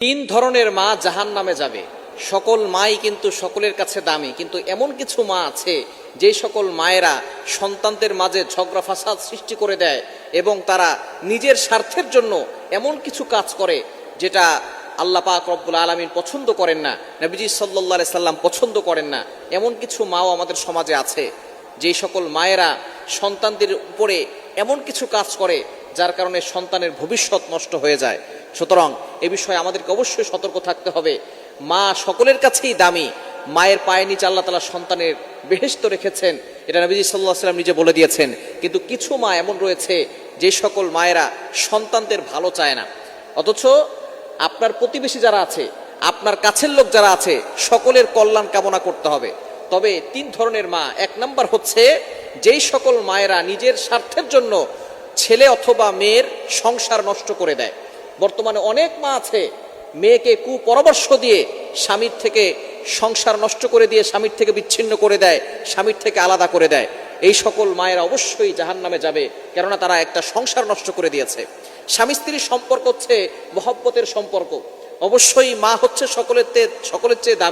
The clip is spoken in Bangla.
তিন ধরনের মা জাহান্নামে যাবে। সকল মাই কিন্তু সকলের কাছে দামি, কিন্তু এমন কিছু মা আছে যে সকল মায়েরা সন্তানদের মাঝে ঝগড়া ফাসাদ সৃষ্টি করে দেয় এবং তারা নিজের স্বার্থের জন্য এমন কিছু কাজ করে যেটা আল্লাহ পাক রব্বুল আলামিন পছন্দ করেন না, নবীজি সাল্লাল্লাহু আলাইহি সাল্লাম পছন্দ করেন না। এমন কিছু মাও আমাদের সমাজে আছে যে সকল মায়েরা সন্তানদের উপরে এমন কিছু কাজ করে যার কারণে সন্তানের ভবিষ্যৎ নষ্ট হয়ে যায়। সুতরাং এ বিষয়ে আমাদেরকে অবশ্যই সতর্ক থাকতে হবে। মা সকলের কাছেই দামি, মায়ের পায়ে নিচে আল্লাহ তাআলা সন্তানের বেহেশত রেখেছেন, এটা নবীজি সাল্লাল্লাহু আলাইহি সাল্লাম নিজে বলে দিয়েছেন। কিন্তু কিছু মা এমন রয়েছে যে সকল মায়েরা সন্তানদের ভালো চায় না, অথচ আপনার প্রতিবেশী যারা আছে, আপনার কাছের লোক যারা আছে, সকলের কল্যাণ কামনা করতে হবে। তবে তিন ধরনের মা, এক নাম্বার হচ্ছে যেই সকল মায়েরা নিজের স্বার্থের জন্য ছেলে অথবা মেয়ের সংসার নষ্ট করে দেয়। বর্তমানে অনেক মা আছে মেয়েকে কুপরামর্শ দিয়ে স্বামীর থেকে সংসার নষ্ট করে দিয়ে স্বামীর থেকে বিচ্ছিন্ন করে দেয়, স্বামীর থেকে আলাদা করে দেয়। এই সকল মায়েরা অবশ্যই জাহান্নামে যাবে, কেননা তারা একটা সংসার নষ্ট করে দিয়েছে। স্বামী স্ত্রীর সম্পর্ক হচ্ছে মহব্বতের সম্পর্ক। অবশ্যই মা হচ্ছে সকলের চেয়ে দামি।